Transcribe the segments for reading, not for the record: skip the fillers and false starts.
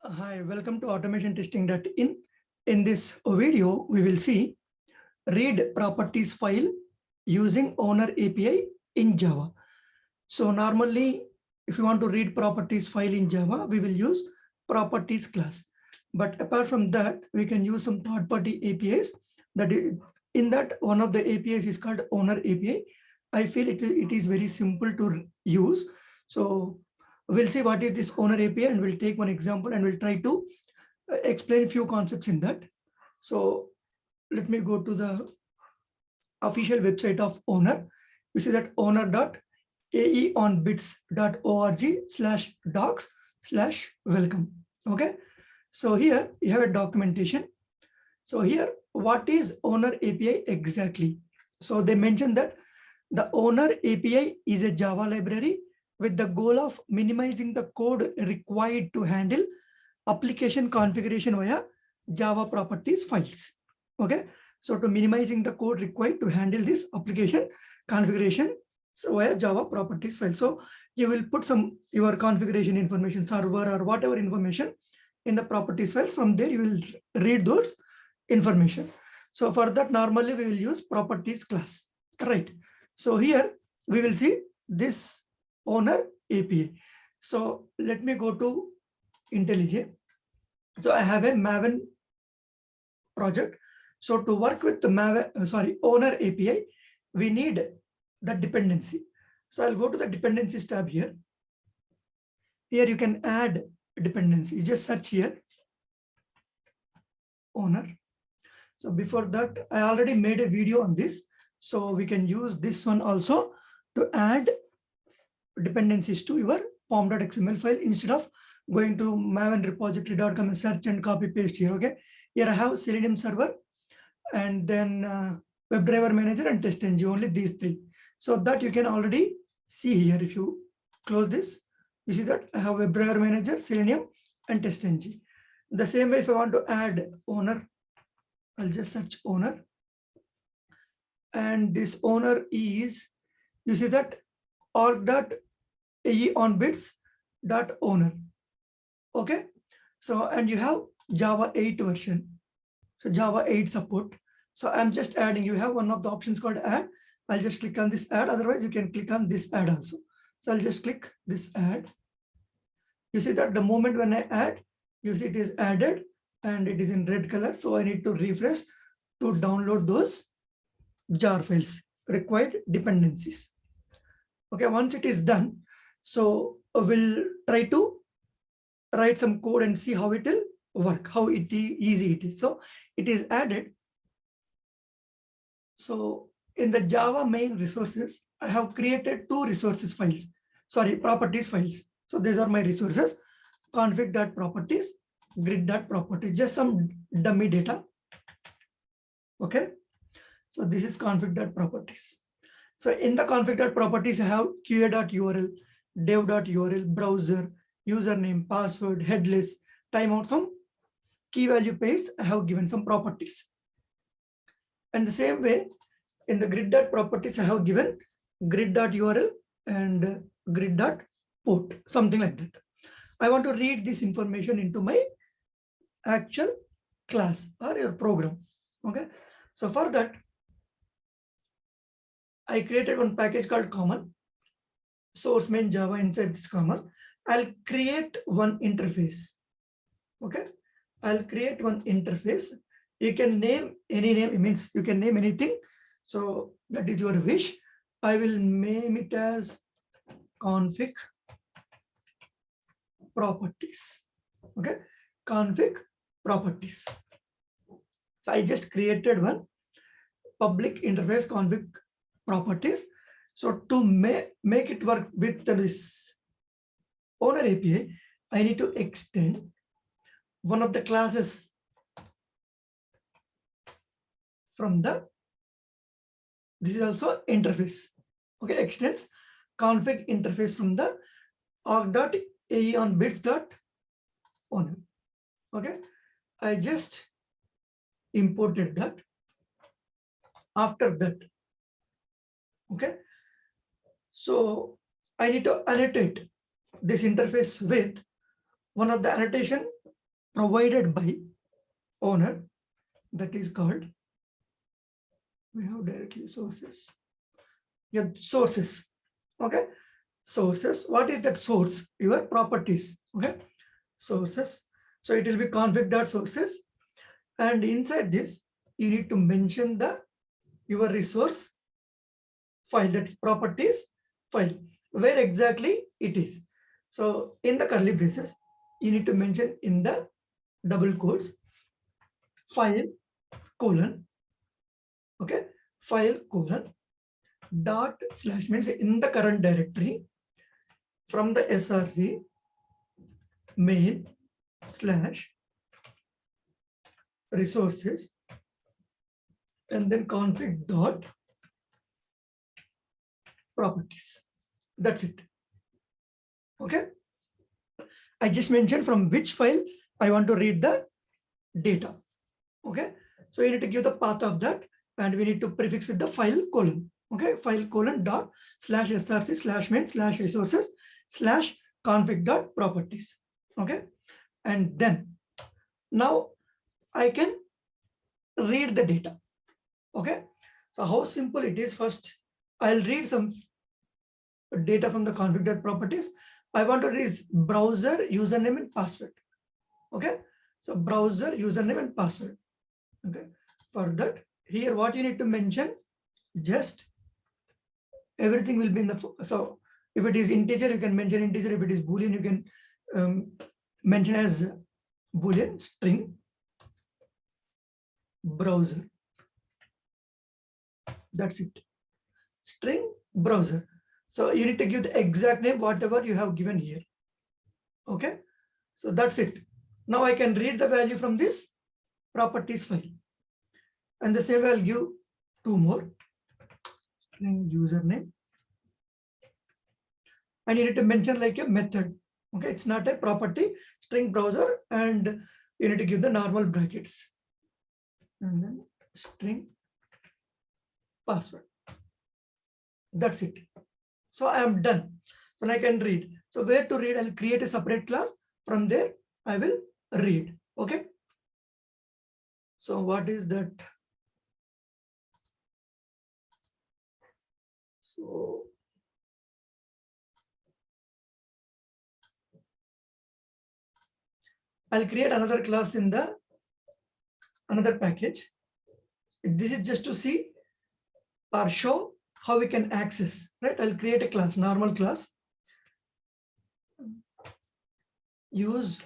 Hi, welcome to automationtesting.in. In this video, we will see read properties file using owner API in Java. So normally, if you want to read properties file in Java, we will use properties class. But apart from that, we can use some third-party APIs. In that, one of the APIs is called owner API. I feel it is very simple to use. So we'll see what is this owner API, and we'll take one example and we'll try to explain a few concepts in that. So let me go to the official website of owner. You see that owner.aeonbits.org/docs/welcome. Okay. So here you have a documentation. So here, what is owner API exactly? So they mentioned that the owner API is a Java library with the goal of minimizing the code required to handle application configuration via Java properties files. Okay, so to minimizing the code required to handle this application configuration via Java properties file. So you will put some your configuration information, server or whatever information in the properties files. From there, you will read those information. So for that, normally we will use properties class, right? So here we will see this owner API. So let me go to IntelliJ. So I have a Maven project. So to work with the Maven, owner API, we need the dependency. So I'll go to the dependencies tab here. Here you can add dependency. You just search here owner. So before that, I already made a video on this. So we can use this one also to add dependencies to your pom.xml file instead of going to mavenrepository.com and search and copy paste here. Okay, here I have Selenium server and then WebDriver manager and TestNG, only these three. So that you can already see here. If you close this, you see that I have WebDriver manager, Selenium and TestNG. The same way, if I want to add owner, I'll just search owner. And this owner is, you see that org.aeonbits.owner. Okay. So, and you have Java 8 version. So Java 8 support. So I'm just adding, you have one of the options called add. I'll just click on this add. Otherwise, you can click on this add also. So I'll just click this add. You see that the moment when I add, you see it is added and it is in red color. So I need to refresh to download those jar files, required dependencies. Okay, once it is done, so we'll try to write some code and see how it will work, how easy it is. So it is added. So in the Java main resources, I have created two resources files, properties files. So these are my resources, config.properties, grid.properties, just some dummy data. Okay. So this is config.properties. So in the config.properties, I have qa.url, dev.url, browser, username, password, headless, timeout, some key value pairs. I have given some properties. And the same way, in the grid.properties, I have given grid.url and grid.port, something like that. I want to read this information into my actual class or your program. Okay. So for that, I created one package called common, source main Java. Inside this common, I'll create one interface. Okay, I'll create one interface. You can name any name, it means you can name anything. So that is your wish. I will name it as config properties. Okay, config properties. So I just created one public interface config properties. So to make it work with this owner API, I need to extend one of the classes from the, this is also interface. Okay, extends config interface from the org.aeonbits.owner. Okay, I just imported that. After that, okay, so I need to annotate this interface with one of the annotation provided by owner, that is called, we have directly sources. Yeah, sources. Okay. Sources. What is that source? Your properties. Okay. Sources. So it will be config.sources. And inside this, you need to mention your resource file, that is properties file, where exactly it is. So in the curly braces, you need to mention in the double quotes file colon, okay, file colon dot slash, means in the current directory from the src main slash resources, and then config dot properties. That's it. Okay. I just mentioned from which file I want to read the data. Okay. So you need to give the path of that, and we need to prefix with the file colon. Okay. File colon dot slash src slash main slash resources slash config dot properties. Okay. And then now I can read the data. Okay. So how simple it is. First, I'll read some data from the config dot properties. I want to read browser username and password. Okay. So browser username and password. Okay. For that, here what you need to mention, just everything will be in the, so if it is integer, you can mention integer. If it is boolean, you can mention as boolean string browser. That's it. String browser. So you need to give the exact name, whatever you have given here. Okay. So that's it. Now I can read the value from this properties file. And the same I'll give two more. String username. And you need to mention like a method. Okay. It's not a property, string browser, and you need to give the normal brackets. And then string password. That's it. So I am done. So I can read. So where to read? I'll create a separate class. From there, I will read. Okay. So what is that? So I'll create another class in the another package. This is just to see or show how we can access, right? I'll create a class, normal class. Use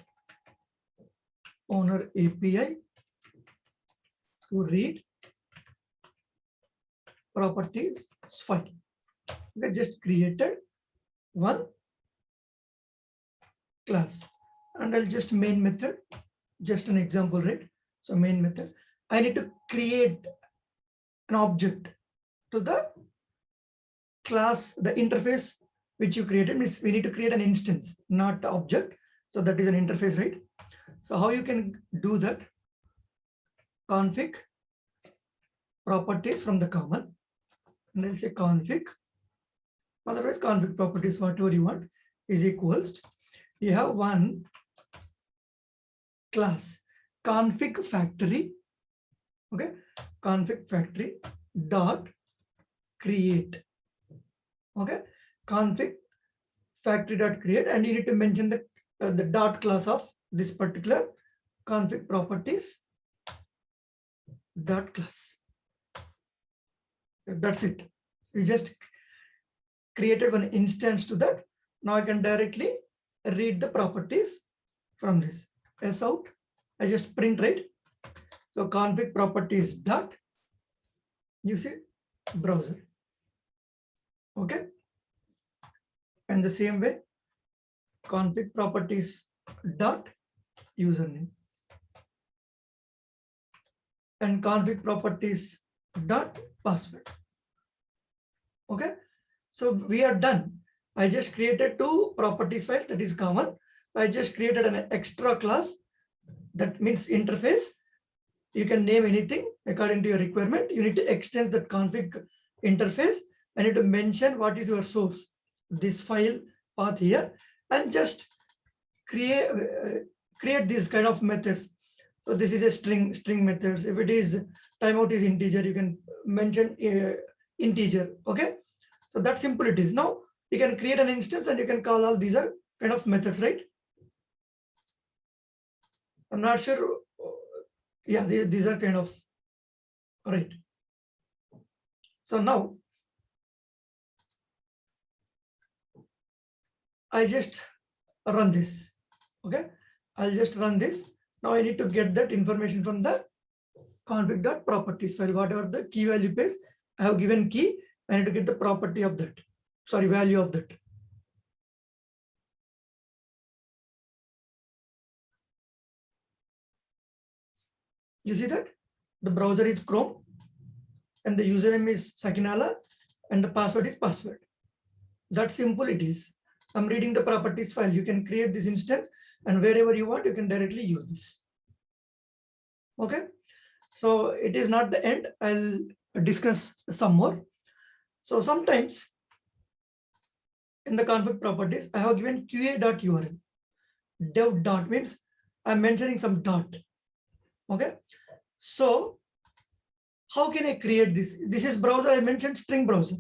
owner API to read properties file. We just created one class, and I'll just main method, just an example, right? So main method, I need to create an object to the class, the interface which you created. Means we need to create an instance, not the object. So that is an interface, right? So how you can do that? Config properties from the common, and I'll say config, otherwise config properties, whatever you want, is equals. You have one class config factory. Okay, config factory dot create. Okay, config factory dot create, and you need to mention the dot class of this particular config properties dot class. That's it. We just created one instance to that. Now I can directly read the properties from this. S out, I just print, right? So config properties dot, you see, browser. Okay. And the same way, config properties dot username and config properties dot password. Okay. So we are done. I just created two properties files, that is common. I just created an extra class, that means interface. You can name anything according to your requirement. You need to extend that config interface. I need to mention what is your source, this file path here, and just create create these kind of methods. So this is a string methods. If it is timeout is integer, you can mention integer. Okay, so that simple it is. Now you can create an instance and you can call all these are kind of methods, right? I'm not sure. Yeah, these are kind of right. So now I just run this. Okay, I'll just run this. Now I need to get that information from the config.properties file. Whatever the key value page, I have given key. I need to get the property of that. Sorry, value of that. You see that the browser is Chrome and the username is Sakinala and the password is password. That simple it is. I'm reading the properties file. You can create this instance and wherever you want, you can directly use this. Okay. So it is not the end. I'll discuss some more. So sometimes in the config properties, I have given qa.url. Dev dot means I'm mentioning some dot. Okay. So how can I create this? This is browser. I mentioned string browser,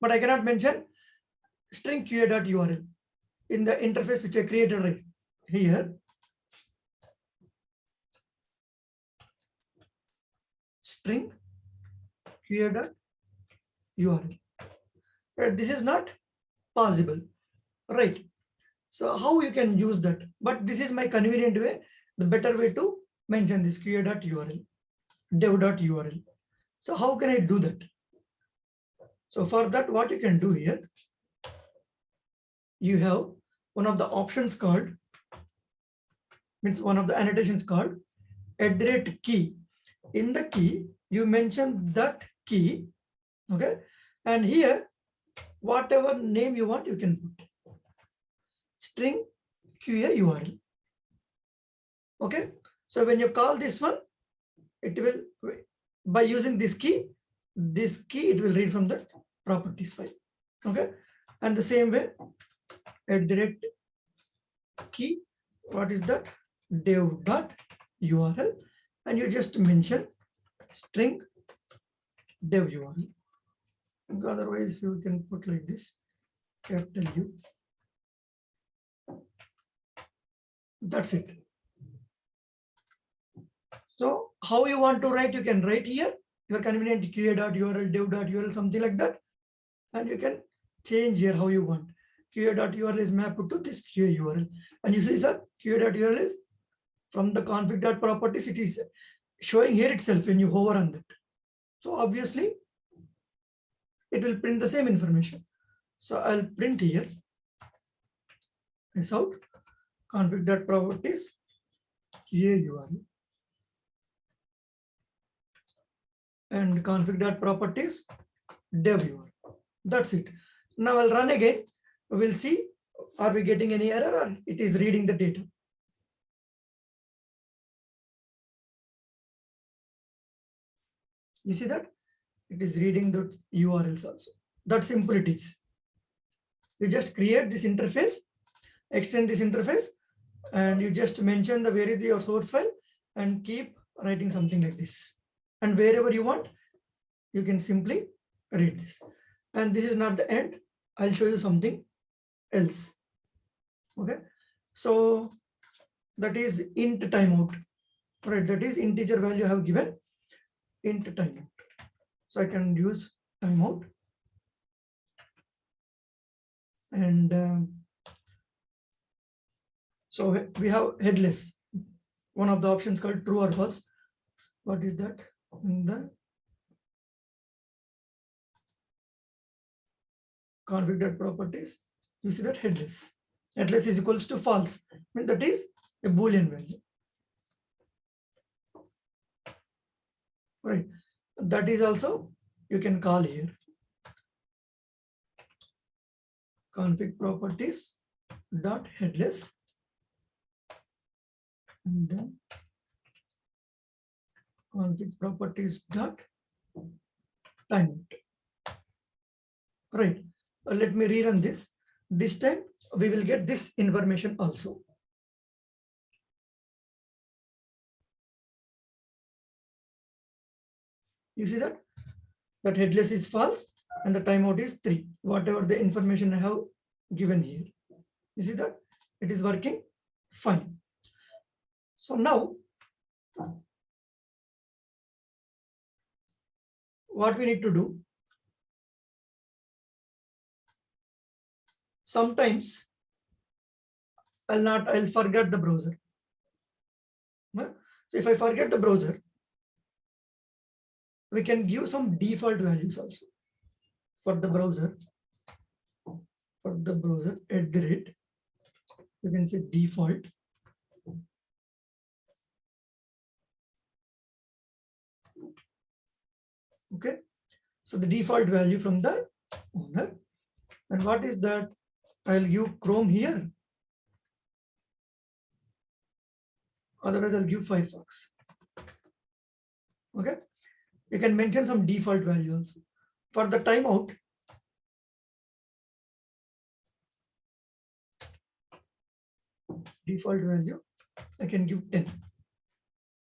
but I cannot mention string qa.url in the interface which I created right here. String qa.url. This is not possible, right? So how you can use that? But this is my convenient way. The better way to mention this qa.url, dev.url. So how can I do that? So for that, what you can do here, you have one of the options called, means one of the annotations called @key. In the key, you mention that key, okay? And here, whatever name you want, you can put string qa URL. Okay, so when you call this one, it will, by using this key, it will read from the properties file. Okay, and the same way, @key, what is that? Dev.url, and you just mention string dev URL. Otherwise, you can put like this, capital U. That's it. So how you want to write, you can write here, your convenient qa.url, dev.url, something like that. And you can change here how you want. qa.url is mapped to this qa URL. And you see, sir, qa.url is from the config.properties, it is showing here itself when you hover on that. So obviously, it will print the same information. So I'll print here, this out, config.properties, qa URL. And config.properties, dev URL. That's it. Now I'll run again. We'll see, are we getting any error or it is reading the data. You see that? It is reading the URLs also. That simple it is. You just create this interface, extend this interface, and you just mention the where is your source file and keep writing something like this. And wherever you want, you can simply read this. And this is not the end. I'll show you something else. Okay. So that is int timeout. Right. That is integer value I have given int timeout. So I can use timeout. And so we have headless. One of the options called true or false. What is that? In the config.properties, you see that headless. Headless is equals to false. I mean, that is a Boolean value. Right. That is also you can call here. Config properties dot headless. And then config properties dot timeout. Right. Let me rerun this. This time we will get this information also. You see that? That headless is false and the timeout is 3. Whatever the information I have given here. You see that? It is working fine. So now, what we need to do, sometimes I'll forget the browser. So if I forget the browser, we can give some default values also for the browser. For the browser at the rate, you can say default. Okay, so the default value from the owner. And what is that? I'll give Chrome here. Otherwise, I'll give Firefox. Okay, you can mention some default values. For the timeout, default value, I can give 10.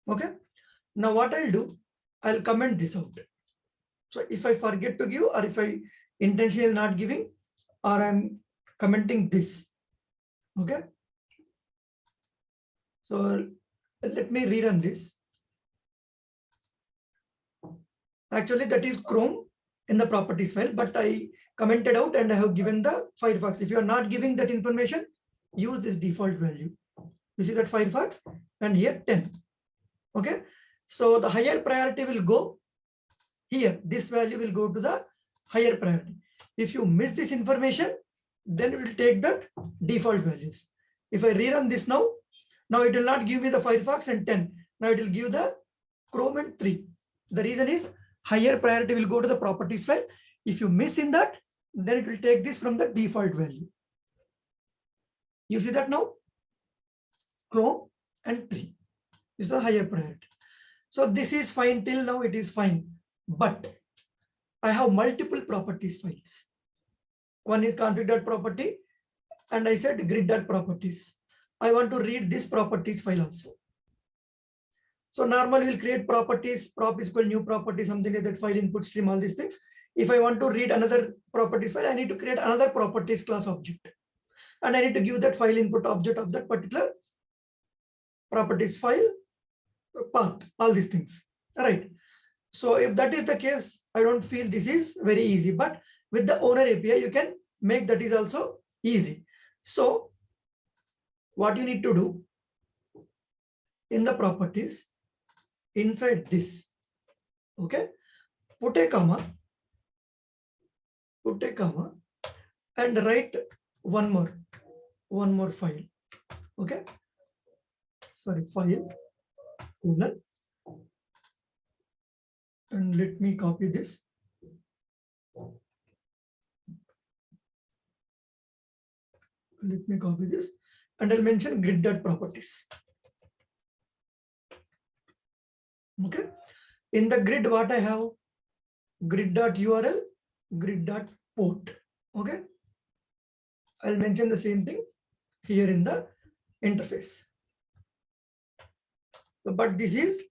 Okay, now what I'll do, I'll comment this out. So if I forget to give, or if I intentionally not giving, or I'm commenting this. Okay, so let me rerun this. Actually, that is Chrome in the properties file, but I commented out and I have given the Firefox. If you are not giving that information, use this default value. You see that Firefox, and here 10. Okay, so the higher priority will go here. This value will go to the higher priority. If you miss this information, then it will take that default values. If I rerun this now it will not give me the Firefox and 10. Now it will give the Chrome and 3. The reason is higher priority will go to the properties file. If you miss in that, then it will take this from the default value. You see that now? Chrome and 3 is a higher priority. So this is fine till now, it is fine. But I have multiple properties files. One is config.property, and I said grid.properties. I want to read this properties file also. So normally we'll create properties, prop is equal new property, something like that, file input stream, all these things. If I want to read another properties file, I need to create another properties class object. And I need to give that file input object of that particular properties file path, all these things. All right. So if that is the case, I don't feel this is very easy, but with the owner API, you can make that is also easy. So what you need to do in the properties, inside this, okay, put a comma, and write one more file. Okay, sorry, file owner, and let me copy this. Let me copy this, and I'll mention grid.properties. Okay, in the grid, what I have, grid.url, grid.port. Okay, I'll mention the same thing here in the interface. But this is,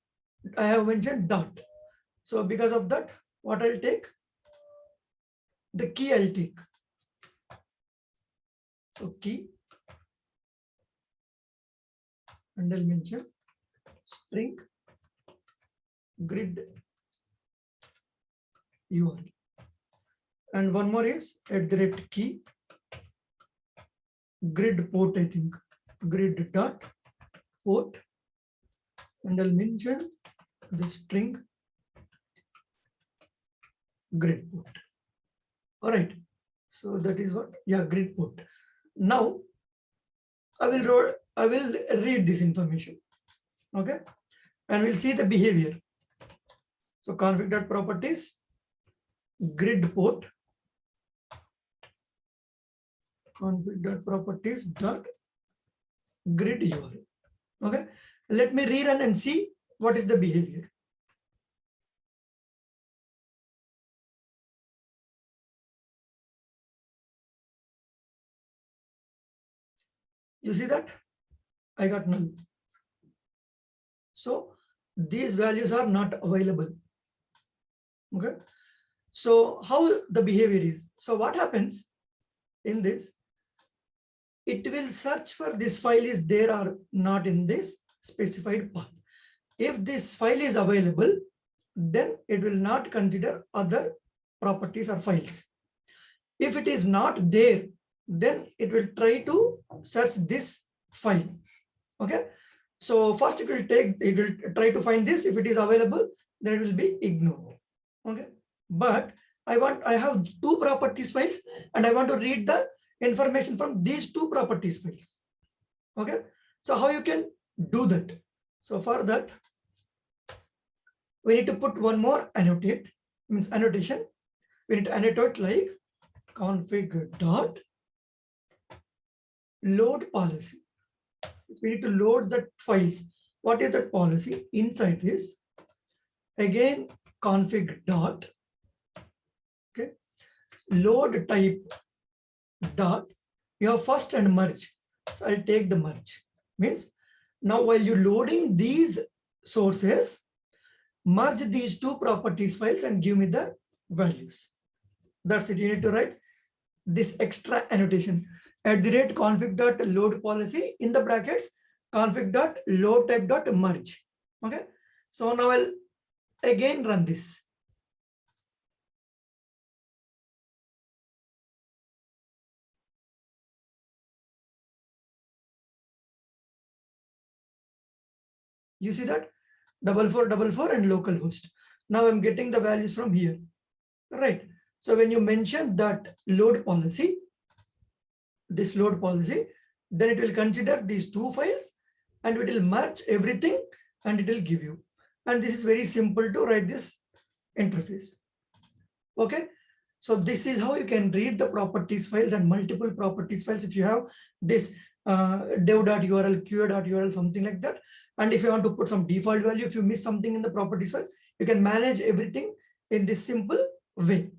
I have mentioned dot. So because of that, what I'll take, the key I'll take. So key, and I'll mention string grid URL. And one more is @key grid port, I think, grid dot port, and I'll mention the string grid port. All right, so that is what, yeah, grid port. Now I will read this information. Okay, and we'll see the behavior. So config.properties grid port, config.properties dot grid URL. Okay, let me rerun and see what is the behavior. You see that I got null. So these values are not available. Okay. So how the behavior is? So what happens in this? It will search for this file is there or not in this specified path. If this file is available, then it will not consider other properties or files. If it is not there, then it will try to search this file. Okay. So first it will try to find this. If it is available, then it will be ignored. Okay. But I have two properties files and I want to read the information from these two properties files. Okay. So how you can do that? So for that, we need to put one more annotation. We need to annotate like config dot load policy. We need to load the files. What is that policy? Inside this, again, config dot, okay, load type dot, you have first and merge. So I'll take the merge. Means now while you're loading these sources, merge these two properties files and give me the values. That's it. You need to write this extra annotation @ config dot load policy in the brackets config dot load type dot merge. Okay. So now I'll again run this. You see that 4444 and localhost. Now I'm getting the values from here, right? So when you mention that load policy, this load policy, then it will consider these two files and it will merge everything and it will give you. And this is very simple to write this interface. Okay. So this is how you can read the properties files and multiple properties files. If you have this dev.url, qa.url, something like that. And if you want to put some default value, if you miss something in the properties file, you can manage everything in this simple way.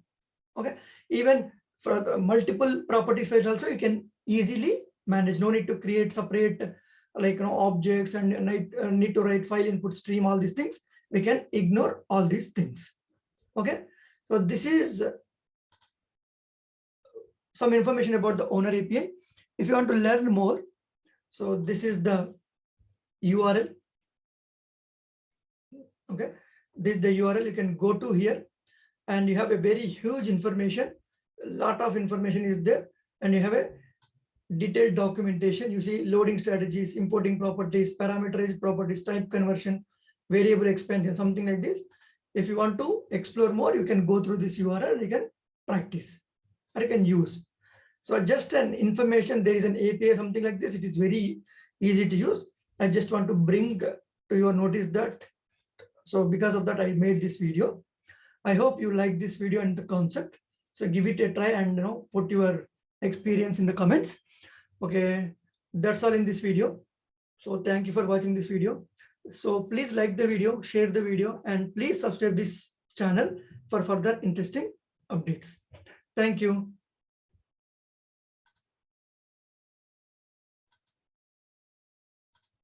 Okay. Even for the multiple properties files also, you can easily manage. No need to create separate like objects and need to write file input stream, all these things. We can ignore all these things. Okay. So this is some information about the owner API. If you want to learn more, so this is the URL. Okay, this is the URL. You can go to here and you have a very huge information. A lot of information is there and you have a detailed documentation. You see loading strategies, importing properties, parameterized properties, type conversion, variable expansion, something like this. If you want to explore more, you can go through this URL, you can practice or you can use. So just an information, there is an API, something like this. It is very easy to use. I just want to bring to your notice that. So because of that, I made this video. I hope you like this video and the concept. So give it a try and put your experience in the comments. Okay, that's all in this video. So thank you for watching this video. So please like the video, share the video, and please subscribe this channel for further interesting updates. Thank you.